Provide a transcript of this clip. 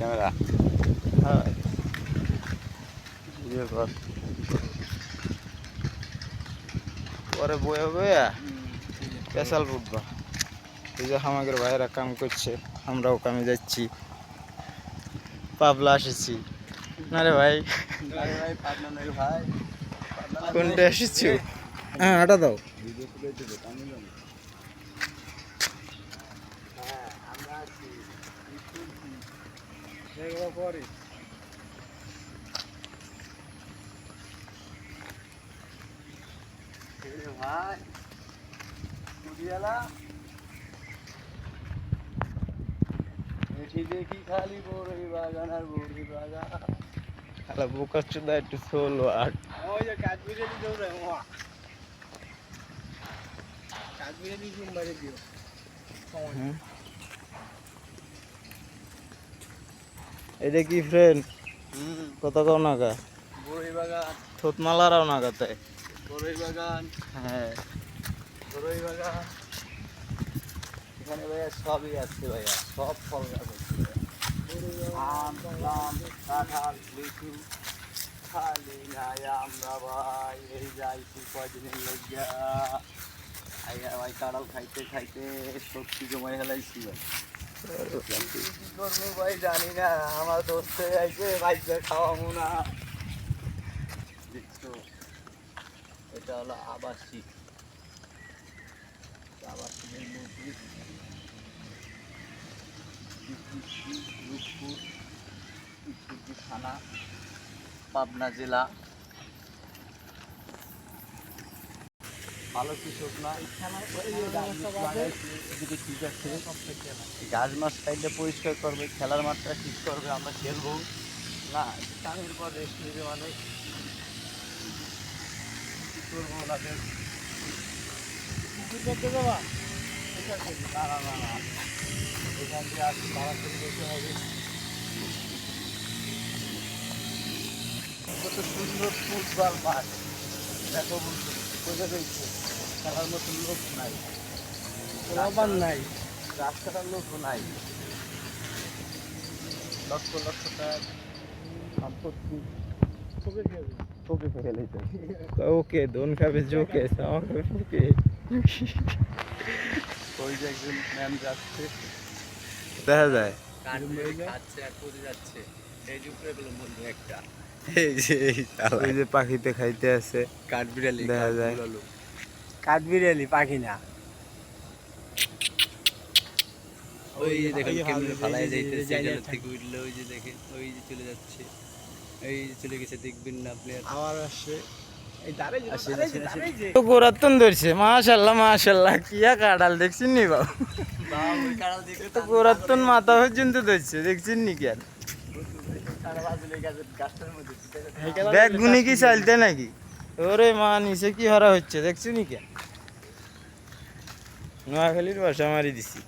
Camera হ্যাঁ video কর পরে বয়ে বয়ে পেশাল ফুটবা। এই যে আমাদের ভাইয়েরা কাম করছে, আমরাও কামে যাচ্ছি, পাবলা এসেছি না রে ভাই? কোনটা এসেছি? হ্যাঁ আটা দাও। ভাই এটি দেখি খালি বড়ই বাগান আর বড়ি বাগান। আলা বোকা চোদা একটু সোলো আর ওই যে কাশ্মীরে দিও রে মামা, কাশ্মীরে দি সোমবারে দিও। এটা কি ফ্রেন্ড কত কও নাগা? বড়ই বাগান, থতমালারাও নাগাতে। বড়ই বাগান, হ্যাঁ বড়ই বাগান। এখানে ভাইয়া সবই আছে ভাইয়া, সব ফল গাছ আছে। আম, জাম, কাঁঠাল, লিচু, খালি নাই আমরা ভাই এই যাইছি কয়দিনের লজ্জা। আইয়া ভাই কাঁঠাল খাইতে খাইতে শক্তি জমাই হেলাইছি ভাই। কি করবো ভাই জানি না, আমার দোস্ত আইছে ভাইকে খাওয়াবো না। দেখছো এটা হলো আবাসিক, আবাসিকের মধ্যে রূপপুর ঈশ্বরদী থানা, পাবনা জেলা। ভালো কৃষক না, এদিকে ঠিক আছে। গাছ মাছ খাইলে পরিষ্কার করবে, খেলার মাঠটা ঠিক করবে, আমরা খেলবো না। কামের পর রেস্ট নেবে মানুষ, কী করবো ওনাদের? না না না না, এখান থেকে আর তাড়াতাড়ি যেতে হবে। কত সুন্দর ফুটবল মাঠ, দেখো বোঝা যাচ্ছে। খেলার মতো লোক নাই, রবার নাই, রাস্তাটার লোক নাই। লক্ষ লক্ষ টাকার সম্পত্তি ওকে ফেলে ওকে দোন খাবে জোকে আমাকে ফুকে। ওই যে একজন ম্যাম যাচ্ছে, দেখা যায় খাচ্ছে আর পড়ে যাচ্ছে। এই যে উপরে গেল বন্ধু একটা, ওই যে পাখিতে খাইতে আছে, কাঠবিড়ালি দেখা যায়। কাঠবিড়ালি পাখি না। ওই যে দেখেন কেমনে ফালায় যাইতেছে, জায়গা থেকে উঠলে ওই যে দেখেন, ওই যে চলে যাচ্ছে, এই যে চলে গেছে, দেখবেন না আপনি। আবার আসছে এই দাঁড়ে যে তো গোরাতন ধরছে, মাশাআল্লাহ মাশাআল্লাহ, কিয়া কাঁঠাল দেখছিস নি বাবু? ওই কাঁঠাল দেখে তো গোরাতন মাথা পর্যন্ত ধরছে, দেখছিস নি কেন? গাছটার মধ্যে ব্যাগ গুনি কি চালতে নাকি? ওরে মা নিচে কি হারা হচ্ছে দেখছিস নি কেন? নোয়াখালীর বাসা মারি দিছি।